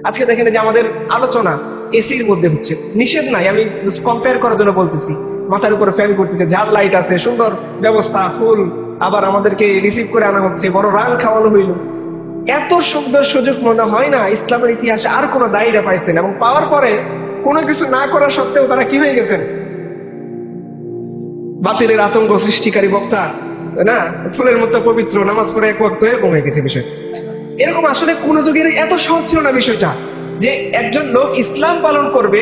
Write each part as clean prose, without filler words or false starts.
আজকে দেখেন যে আমাদের আলোচনা এসির মধ্যে হচ্ছে, নিষেধ নাই, আমি জাস্ট কম্পেয়ার করার জন্য বলতেছি। মাথার উপরে ফ্যান করতেছে, ঝাল লাইট আছে, সুন্দর ব্যবস্থা, ফুল, আবার আমাদেরকে রিসিভ করে আনা হচ্ছে, বড় রান খাওয়ানো হইল। এত সুন্দর সুযোগ মনে হয় না ইসলামের ইতিহাসে আর কোনো দায়ীরা পাইছেন, এবং পাওয়ার পরে কোনো কিছু না করা সত্ত্বেও তারা কি হয়ে গেছেন? বাতিলের আতঙ্ক সৃষ্টিকারী বক্তা, না, ফুলের মতো পবিত্র, নামাজ পড়ে এক ওয়াক্ত, এরকম হয়ে গেছে বিষয়। এরকম আসলে কোন যুগের এত সহজ ছিল না বিষয়টা, যে একজন লোক ইসলাম পালন করবে,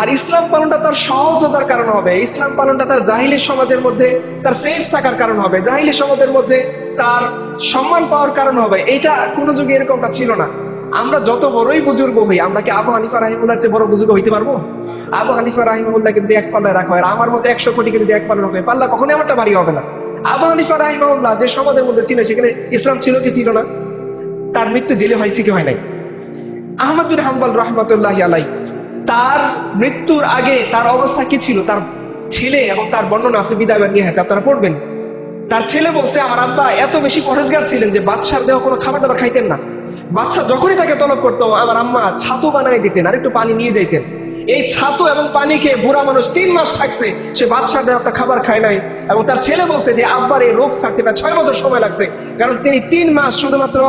আর ইসলাম পালনটা তার সহজতার কারণ হবে, ইসলাম পালনটা তার জাহিলি সমাজের মধ্যে তার সেফ থাকার কারণ হবে, জাহিলি সমাজের মধ্যে তার সম্মান পাওয়ার কারণ হবে। এইটা কোন যুগে এরকমটা ছিল না। আমরা যত বড়ই বুজুর্গ হই, আমরা কি আবু হানিফা রাহিমাহুল্লাহর চেয়ে বড় বুজুর্গ হইতে পারবো? আবু হানিফা রাহিমাহুল্লাহকে যদি এক পাল্লায় রাখা হয়, আর আমার মতো 100 কোটিকে যদি এক পাল্লা রাখা হয়, পাল্লা কখনোই আমারটা ভারী হবে না। আবু হানিফা রাহিমাহুল্লাহ যে সমাজের মধ্যে ছিল, সেখানে ইসলাম ছিল কি ছিল না? তার মৃত্যু জেলে হয়েছে কি হয় নাই? আহমদ বিন হাম্বল রহমতুল্লাহ আলাই, তার মৃত্যুর আগে তার অবস্থা কি ছিল? তার ছেলে, এবং তার বর্ণনা আছে বিদায় নিয়ে, হাতে আপনারা পড়বেন। তার ছেলে বলছে, আমার আব্বা এত বেশি পরেজগার ছিলেন যে বাদশার দেওয়া কোনো খাবার দাবার খাইতেন না। বাদশা যখনই তাকে তলব করতো, আমার আম্মা ছাতু বানাই দিতেন আর একটু পানি নিয়ে যাইতেন। এই ছাতু এবং পানি খেয়ে বুড়া মানুষ 3 মাস থাকছে, সে বাদশার দেওয়া একটা খাবার খায় নাই। এবং তার ছেলে বলছে যে আব্বার এই রোগ ছাড়তে প্রায় 6 বছর সময় লাগছে, কারণ তিনি 3 মাস শুধুমাত্র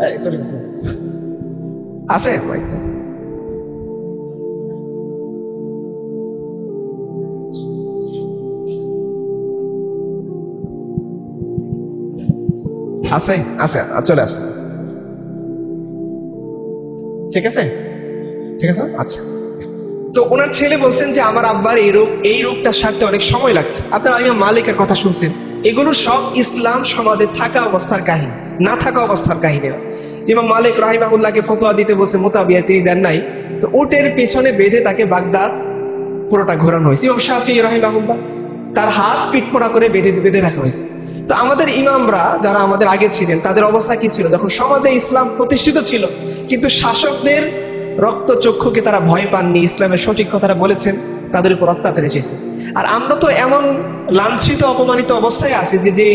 আছে আছে আছে চলে আসছে, ঠিক আছে, ঠিক আছে, আচ্ছা। তো ওনার ছেলে বলছেন যে আমার আব্বার এই রোগটা সারতে অনেক সময় লাগছে। আপনারা ইমাম মালিকের কথা শুনছেন, এগুলো সব ইসলাম সমাজে থাকা অবস্থার কাহিনী, না থাকা অবস্থার কাহিনী। ইমাম মালিক রাহিমাহুল্লাহকে ফতোয়া দিতে বলছে, মোতাবিয়া তিনি দেন নাই, তো উটের পেছনে বেঁধে তাকে বাগদাদ পুরোটা ঘোরানো হয়েছে। ইমাম শাফি রাহিমাহুল্লাহ, তার হাত পিঠপোড়া করে বেঁধে বেঁধে রাখা হয়েছে। তো আমাদের ইমামরা যারা আমাদের আগে ছিলেন, তাদের অবস্থা কি ছিল? যখন সমাজে ইসলাম প্রতিষ্ঠিত ছিল, কিন্তু শাসকদের রক্ত চক্ষুকে তারা ভয় পাননি, ইসলামের সঠিক কথাটা বলেছেন, তাদের উপর অত্যাচার এসেছে। আর আমরা তো এমন লাঞ্ছিত অপমানিত অবস্থায় আছি যে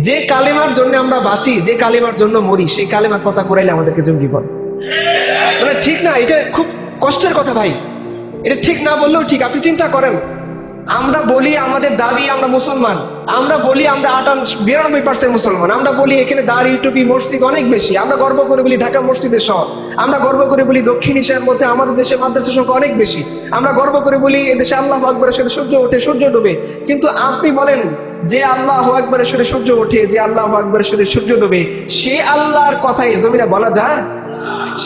যে কালেমার জন্য আমরা বাঁচি, যে কালেমার জন্য মরি, সেই কালেমার কথা করাইলে আমাদেরকে জঙ্গি বল। মানে ঠিক না? এটা খুব কষ্টের কথা ভাই, এটা ঠিক না বললেও ঠিক। আপনি চিন্তা করেন, আমরা বলি আমাদের দাবি আমরা মুসলমান, আমরা বলি আমরা 92% মুসলমান, আমরা বলি এখানে দাঁড়ি টুপি মসজিদ অনেক বেশি, আমরা গর্ব করে বলি ঢাকা মসজিদের শহর, আমরা গর্ব করে বলি দক্ষিণ এশিয়ার মধ্যে আমাদের দেশে মাদ্রাসার সংখ্যা অনেক বেশি, আমরা গর্ব করে বলি এদেশে আল্লাহু আকবরের সাথে সূর্য ওঠে সূর্য ডুবে। কিন্তু আপনি বলেন, যে আল্লাহু আকবরের সাথে সূর্য ওঠে, যে আল্লাহু আকবরের সাথে সূর্য ডুবে, সে আল্লাহর কথা এই জমিনে বলা যায়?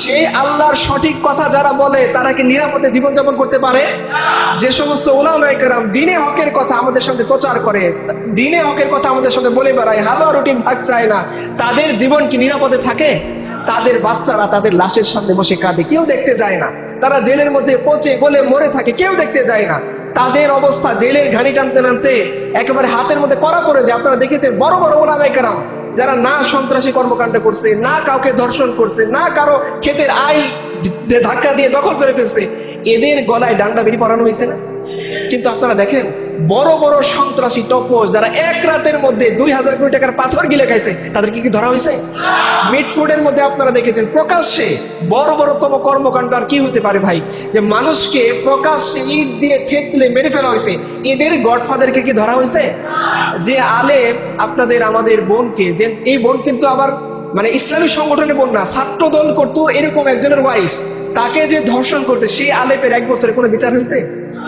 সেই আল্লাহর সঠিক কথা যারা বলে, তারা কি নিরাপদে জীবনযাপন করতে পারে? যে সমস্ত উলামায়ে কেরাম দ্বীনে হকের কথা আমাদের সামনে প্রচার করে, দ্বীনে হকের কথা আমাদের সামনে বলে বেড়ায়, হালুয়া রুটিন ভাগ চায় না, তাদের জীবন কি নিরাপদে থাকে? তাদের বাচ্চারা তাদের লাশের সামনে বসে কাঁদে, কেউ দেখতে যায় না। তারা জেলের মধ্যে পচে গলে মরে থাকে, কেউ দেখতে যায় না। তাদের অবস্থা জেলের ঘানি টানতে টানতে একেবারে হাতের মধ্যে কড়া পড়ে যায়। আপনারা দেখেছেন বড় বড় উলামায়ে কেরাম যারা না সন্ত্রাসী কর্মকাণ্ড করছে, না কাউকে ধর্ষণ করছে, না কারো ক্ষেতের আই ধাক্কা দিয়ে দখল করে ফেলছে, এদের গলায় ডান্ডা বেরি পরানো হয়েছে না? কিন্তু আপনারা দেখেন বড় বড় সন্ত্রাসী টপোস যারা এক রাতের মধ্যে 2000 কোটি টাকার পাথর গিলে খাইছে, তাদের কি ধরা হয়েছে? মিটফুডের মধ্যে আপনারা দেখেছেন প্রকাশ্যে বড় বড়তম কর্মকাণ্ড আর কি হতে পারে ভাই, যে মানুষকে প্রকাশ্যে ইট দিয়ে থেতলে মেরে ফেলা হয়েছে। এদের গডফাদারকে কি ধরা হয়েছে? যে আলেম আপনাদের আমাদের বোনকে, যে এই বোন কিন্তু আবার মানে ইসলামী সংগঠনের বোন না, ছাত্র দল করতো এরকম একজনের ওয়াইফ, তাকে যে ধর্ষণ করছে সেই আলেপের 1 বছরে কোনো বিচার হয়েছে?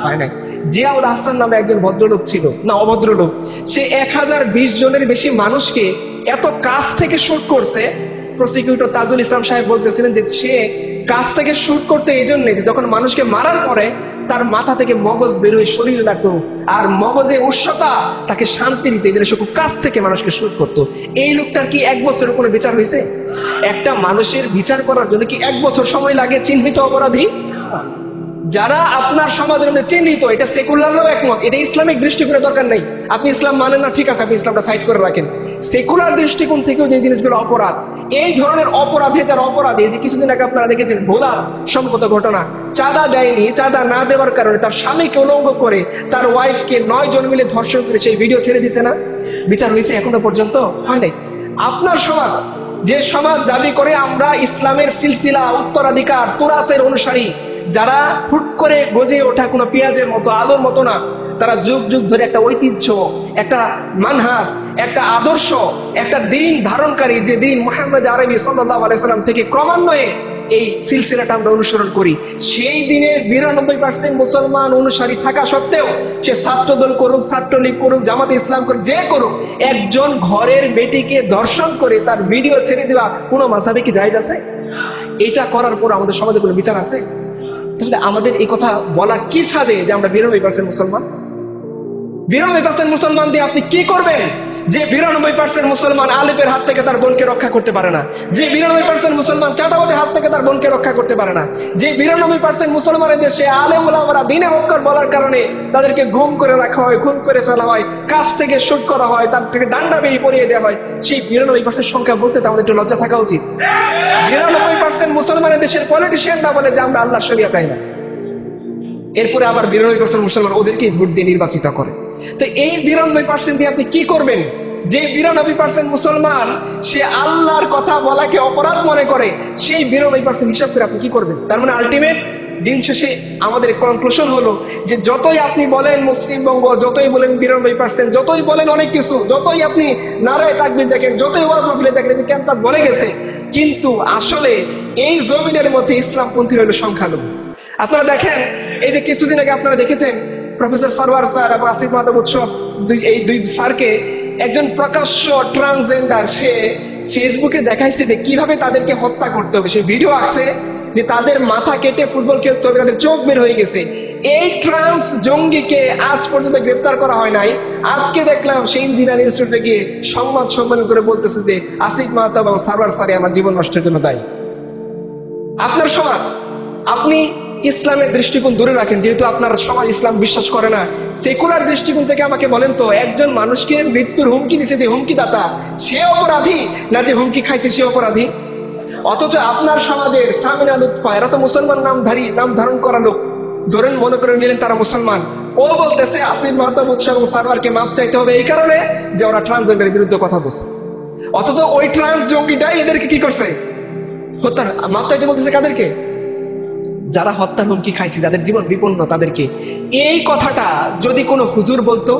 হয় নাই। জিয়াউল হাসান নামে একজন ভদ্রলোক ছিল, না অভদ্রলোক, সে 1020 জনের বেশি মানুষকে এত কাছ থেকে শুট করছে। প্রসিকিউটর তাজুল ইসলাম সাহেব বলতেছিলেন যে সে কাছ থেকে শুট করতে এই জন্যে যে যখন মানুষকে মারার পরে তার মাথা থেকে মগজ বেরোয় শরীরে লাগতো, আর মগজে উষ্ণতা তাকে শান্তি দিতে, এই জন্য সে খুব কাছ থেকে মানুষকে শুট করতো। এই লোকটার কি 1 বছরের কোনো বিচার হয়েছে? একটা মানুষের বিচার করার জন্য কি 1 বছর সময় লাগে চিহ্নিত অপরাধী? যারা আপনার সমাজের মধ্যে চিহ্নিত, এটা সেকুলারও একমত, এটা ইসলামিক দৃষ্টিকোণের দরকার নেই। আপনি ইসলাম মানেন না, ঠিক আছে, আপনি ইসলামটা সাইড করে রাখেন। সেকুলার দৃষ্টিকোণ থেকেও যে জিনিসগুলো অপরাধ, এই ধরনের অপরাধে যারা অপরাধী, যে কিছুদিন আগে আপনারা দেখেছেন ভোলার সম্পর্ক ঘটনা, চাঁদা দেয়নি, চাঁদা না দেওয়ার কারণে তার স্বামীকে উলঙ্গ করে তার ওয়াইফকে 9 জন মিলে ধর্ষণ করে সেই ভিডিও ছেড়ে দিছে না? বিচার হয়েছে এখনো পর্যন্ত হয় নাই। আপনার সমাজ যে সমাজ দাবি করে আমরা ইসলামের সিলসিলা উত্তরাধিকার তুরাসের অনুসারী, যারা হুট করে গজে ওঠা কোনো পেঁয়াজের মতো আলোর মতো না, তারা যুগ যুগ ধরে একটা ঐতিহ্য, একটা মানহাজ, একটা আদর্শ, একটা দিন ধারণকারী, যে দিন মুহাম্মদ আরবি সাল্লাল্লাহু আলাইহি সাল্লাম থেকে ক্রমান্বয়ে এই সিলসিলাটা আমরা অনুসরণ করি, সেই দিনের 92% মুসলমান অনুসারী থাকা সত্ত্বেও সে ছাত্রদল করুক, ছাত্রলীগ করুক, জামাতে ইসলাম করুক, যে করুক, একজন ঘরের বেটিকে ধর্ষণ করে তার ভিডিও ছেড়ে দেওয়া কোনো মাযহাবে কি জায়েজ আছে? এটা করার পর আমাদের সমাজে কোনো বিচার আছে? তাহলে আমাদের এই কথা বলা কি সাজে যে আমরা 92% মুসলমান? 92% মুসলমান দিয়ে আপনি কি করবেন? যে 92% মুসলমান আলেপের হাত থেকে তার বোনকে রক্ষা করতে পারে না, যে 92% মুসলমান চাঁদাবাদের হাত থেকে তার বোনকে রক্ষা করতে পারে না, যে 92% মুসলমানের দেশে আলেম ওলামারা দ্বীনে হক্কর বলার কারণে তাদেরকে গুম করে রাখা হয়, খুন করে ফেলা হয়, কাছ থেকে শুট করা হয়, তার থেকে ডান্ডা বেরিয়ে পরিয়ে দেওয়া হয়, সেই 92% সংখ্যা বলতে তো আমাদের একটু লজ্জা থাকা উচিত। 92% মুসলমানের দেশের পলিটিশিয়ানরা বলে যে আমরা আল্লাহ শরিয়া চাই না, এরপরে আবার 92% মুসলমান ওদেরকেই ভোট দিয়ে নির্বাচিত করে। তো এই 92% দিয়ে আপনি কি করবেন? যে 92% মুসলমান সে আল্লাহর কথা বলাকে অপরাধ মনে করে, সেই 92% হিসাব করে আপনি কি করবেন? তার মানে আলটিমেট দিন শেষে আমাদের কনক্লুশন হলো যে যতই আপনি বলেন মুসলিম বঙ্গ, যতই বলেন 92%, যতই বলেন অনেক কিছু, যতই আপনি নারায়ে তাকবীর দেখেন, যতই ওয়াজ মাহফিলে দেখেন যে ক্যাম্পাস বলে গেছে, কিন্তু আসলে এই জমিনের মধ্যে ইসলামপন্থী হলো সংখ্যালঘু। আপনারা দেখেন, এই যে কিছুদিন আগে আপনারা দেখেছেন প্রফেসর সরওয়ার স্যার এবং আসিফ মাহতাব উৎসব, এই দুই স্যারকে একজন প্রকাশ্য ট্রান্সজেন্ডার সে ফেসবুকে দেখাইছে যে কিভাবে তাদেরকে হত্যা করতে হবে। সেই ভিডিও আছে যে তাদের মাথা কেটে ফুটবল খেলতে হবে, তাদের চোখ বের হয়ে গেছে। এই ট্রান্স জঙ্গিকে আজ পর্যন্ত গ্রেপ্তার করা হয় নাই। আজকে দেখলাম সেই ইঞ্জিনিয়ারিং ইনস্টিটিউটে গিয়ে সংবাদ সম্মেলন করে বলতেছে যে আসিফ মাহতাব এবং সরওয়ার স্যারই আমার জীবন নষ্টের জন্য দায়ী। আপনার সমাজ, আপনি ইসলামের দৃষ্টিকোণ দূরে রাখেন, যেহেতু আপনার সমাজ ইসলাম বিশ্বাস করে না। সেকুলার দৃষ্টিকোণ থেকে আমাকে বলেন তো, একজন মানুষকে মৃত্যুর হুমকি দিছে যে হুমকিদাতা, সে অপরাধী না যে হুমকি খাইছে সে অপরাধী? অথচ আপনার সমাজের সামিনা লুৎফা, এরা তো মুসলমান নাম ধারণ করা লোক, ধরেন মনে করে নিলেন তারা মুসলমান, ও বলতেছে আসিফ মাহতাব উৎসব এবং সারওয়ারকে মাপ চাইতে হবে এই কারণে যে ওরা ট্রান্সজেন্ডারের বিরুদ্ধে কথা বলছে। অথচ ওই ট্রান্স জঙ্গিটাই এদেরকে কি করছে? হত্যা। মাপ চাইতে বলতেছে কাদেরকে? যারা হত্যার হুমকি খাইছে, যাদের জীবন বিপন্ন তাদেরকে। এই কথাটা যদি কোনো হুজুর বলতো,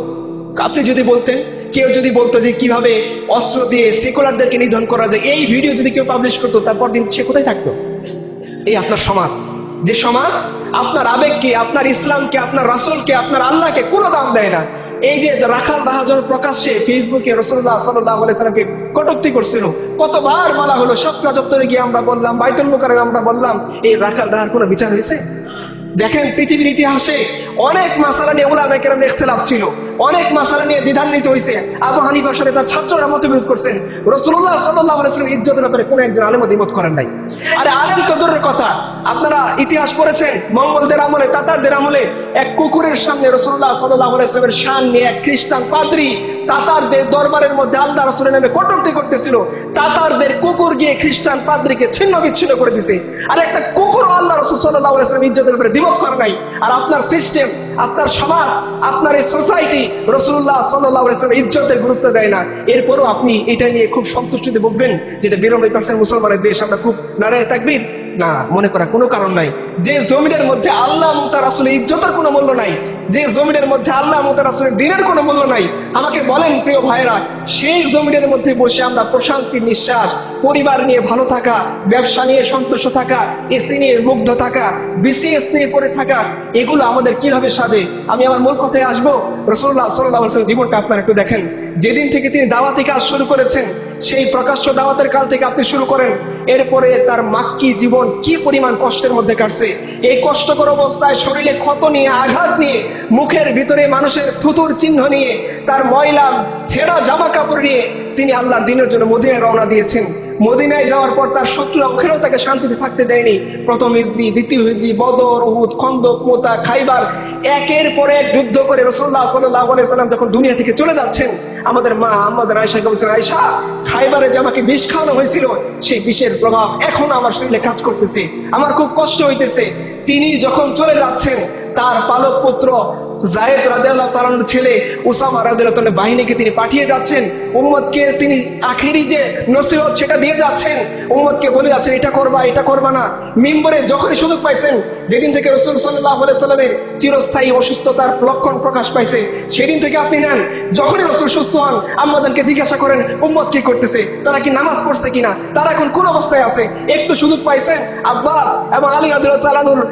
আপনি যদি বলতেন, কেউ যদি বলতো যে কিভাবে অস্ত্র দিয়ে সেকুলারদেরকে নিধন করা যায়, এই ভিডিও যদি কেউ পাবলিশ করতো, তারপর দিন সে কোথায় থাকতো? এই আপনার সমাজ, যে সমাজ আপনার আবেগকে, আপনার ইসলামকে, আপনার রাসূলকে, আপনার আল্লাহকে কোনো দাম দেয় না। এই যে রাখাল রাহাজন প্রকাশ্যে ফেসবুকে রাসূলুল্লাহ সাল্লাল্লাহু আলাইহি সাল্লামকে কটূক্তি করছিল, কতবার বলা হলো, শাপলা চত্বরে গিয়ে আমরা বললাম, বাইতুল মুকাররমে আমরা বললাম, এই রাখাল রাহার কোনো বিচার হয়েছে? দেখেন পৃথিবীর ইতিহাসে অনেক মাসালা নিয়ে উলামায়ে কেরামের ইখতিলাফ ছিল, অনেক মাসালা নিয়ে দ্বিধান্বিত হয়েছে। আবু হানিফার সাথে তার ছাত্ররা মতবিরোধ করছেন, রাসূলুল্লাহ সাল্লাল্লাহু আলাইহি ওয়াসাল্লাম ইজ্জতের ব্যাপারে কোনো একজন আলেম দ্বিমত করেন নাই। আরে আলেম তো দূরের কথা, আপনারা ইতিহাস পড়েছেন, মঙ্গলদের আমলে, তাতারদের আমলে এক কুকুরের সামনে রাসূলুল্লাহ সাল্লাল্লাহু আলাইহি ওয়াসাল্লামের শান নিয়ে এক খ্রিস্টান পাদ্রী তাতারদের দরবারের মধ্যে আল্লাহ রাসূলের নামে কটূক্তি করতেছিল। তাতারদের কুকুর গিয়ে খ্রিস্টান পাদ্রীকে ছিন্ন বিচ্ছিন্ন করে দিছে। আর একটা কুকুর আল্লাহ রাসূল সাল্লাল্লাহু আলাইহি ওয়াসাল্লাম ইজ্জতের ব্যাপারে দ্বিমত করে নাই। আর আপনার সিস্টেম, আপনার সমাজ, আপনার এই সোসাইটি রাসূলুল্লাহ সাল্লাল্লাহু আলাইহি ওয়াসাল্লাম ইজ্জতের গুরুত্ব দেয় না। এরপরও আপনি এটা নিয়ে খুব সন্তুষ্টিতে বলবেন যেটা 92% মুসলমানের দেশ, আমরা খুব নারায়ে তাকবীর না মনে করা কোনো কারণ নাই। যে জমিনের মধ্যে আল্লাহ এবং তার রাসূলের ইজ্জতের কোনো মূল্য নাই, যে জমিনের মধ্যে আল্লাহ এবং তার রাসূলের দ্বীনের কোনো মূল্য নাই, আমাকে বলেন প্রিয় ভাইরা, সেই জমিনের মধ্যে বসে আমরা প্রশান্তির নিঃশ্বাস, পরিবার নিয়ে ভালো থাকা, ব্যবসা নিয়ে সন্তুষ্ট থাকা, এসি নিয়ে মুগ্ধ থাকা, বিসিএস নিয়ে পড়ে থাকা, এগুলো আমাদের কিভাবে সাজে? আমি আমার মূল কথায় আসবো। রাসূলুল্লাহ সাল্লাল্লাহু আলাইহি ওয়াসাল্লাম জীবনটা আপনারা একটু দেখেন। যেদিন থেকে তিনি দাওয়াতি কাজ শুরু করেছেন, সেই প্রকাশ্য দাওয়াতের কাল থেকে আপনি শুরু করেন, এরপরে তার মাক্কি জীবন কি পরিমাণ কষ্টের মধ্যে কাটছে। এই কষ্টকর অবস্থায় শরীরে ক্ষত নিয়ে, আঘাত নিয়ে, মুখের ভিতরে মানুষের থুতুর চিহ্ন নিয়ে, তার ময়লা ছেঁড়া জামা কাপড় নিয়ে তিনি আল্লাহর দ্বীনের জন্য মদিনায় রওনা দিয়েছেন। মদিনায় যাওয়ার পর তার শত্রুরা ওখানেও তাকে শান্তিতে থাকতে দেয়নি। প্রথম হিজরি, দ্বিতীয় হিজরি, বদর, উহুদ, খন্দক, মুতা, খাইবার, একের পর এক যুদ্ধ করে রাসূলুল্লাহ সাল্লাল্লাহু আলাইহি ওয়াসাল্লাম যখন দুনিয়া থেকে চলে যাচ্ছেন, আমাদের মা আম্মা জান আয়েশাকে বলছেন, আয়েশা, খাইবারে যে আমাকে বিষ খাওয়ানো হয়েছিল, সেই বিষের প্রভাব এখন আমার শরীরে কাজ করতেছে, আমার খুব কষ্ট হইতেছে। তিনি যখন চলে যাচ্ছেন, তার পালক পুত্র যায়েদ রাদিয়াল্লাহু তাআলার ছেলে উসামা রাদিয়াল্লাহু তাআলার বাহিনীকে তিনি পাঠিয়ে যাচ্ছেন, উম্মতকে তিনি আখেরি যে নসিহত সেটা দিয়ে যাচ্ছেন, উম্মতকে বলে যাচ্ছেন এটা করবা এটা করবা না। মিম্বরে যখনই সুযোগ পাইছেন, যেদিন থেকে রাসূল সাল্লাল্লাহু আলাইহি সাল্লামের চিরস্থায়ী অসুস্থতার লক্ষণ প্রকাশ পাইছে সেদিন থেকে আপনি নেন। যখনই রাসূল সুস্থ হন আম্মাদেরকে জিজ্ঞাসা করেন উম্মত কি করতেছে, তারা কি নামাজ পড়ছে কিনা, তারা এখন কোন অবস্থায় আছে। একটু সুযোগ পাইছেন, আব্বাস এবং আলী রাদিয়াল্লাহু তাআলা আনহুর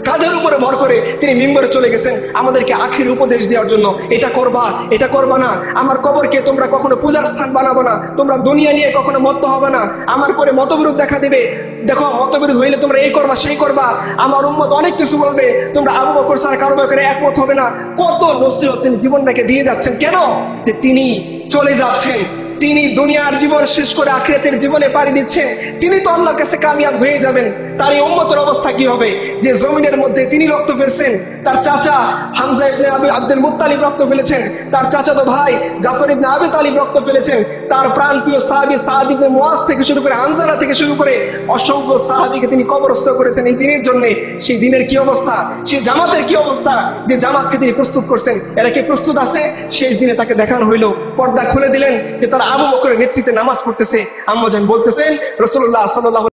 কাঁধের উপরে ভর করে তিনি মিম্বরে চলে গেছেন আমাদেরকে আখেরি উপদেশ দেওয়ার জন্য, এটা করবা এটা করবা না, আমার কবরকে তোমরা কখনো পূজার স্থান বানাবো না, তোমরা দুনিয়া নিয়ে কখনো মত্ত হবে না, আমার পরে মতবিরোধ দেখা দিবে, দেখো মতবিরোধ হইলে তোমরা এই করবা সেই করবা, আমার উম্মত অনেক কিছু বলবে, তোমরা আবু বকর ছাড়া কারো ব্যাপারে একমত হবে না। কত নসিহত তিনি জীবনটাকে দিয়ে যাচ্ছেন। কেন? যে তিনি চলে যাচ্ছেন, তিনি দুনিয়ার জীবন শেষ করে আখিরাতের জীবনে পাড়ি দিচ্ছেন, তিনি তো আল্লাহর কাছে কামিয়াব হয়ে যাবেন। তার এই উম্মতের অবস্থা কি হবে যে জমিনের মধ্যে তিনি রক্ত ফেলছেন, তার চাচা হামজা ইবনে আব্দুল মুত্তালিব রক্ত ফেলেছেন, তার চাচাতো ভাই জাফর ইবনে আবি তালিব রক্ত ফেলেছেন, তার প্রাণপ্রিয় সাহাবী সাদ ইবনে মুআজ থেকে শুরু করে হানজালা থেকে শুরু করে অসংখ্য সাহাবীকে তিনি কবরস্থ করেছেন এই দিনের জন্য। সেই দিনের কি অবস্থা, সেই জামাতের কি অবস্থা, যে জামাতকে তিনি প্রস্তুত করছেন, এরা কি প্রস্তুত আছে? শেষ দিনে তাকে দেখানো হইল, পর্দা খুলে দিলেন যে তারা আবু বকরের নেতৃত্বে নামাজ পড়তেছে। আম্মাজান বলতেছেন রাসূলুল্লাহ সাল্লাল্লাহু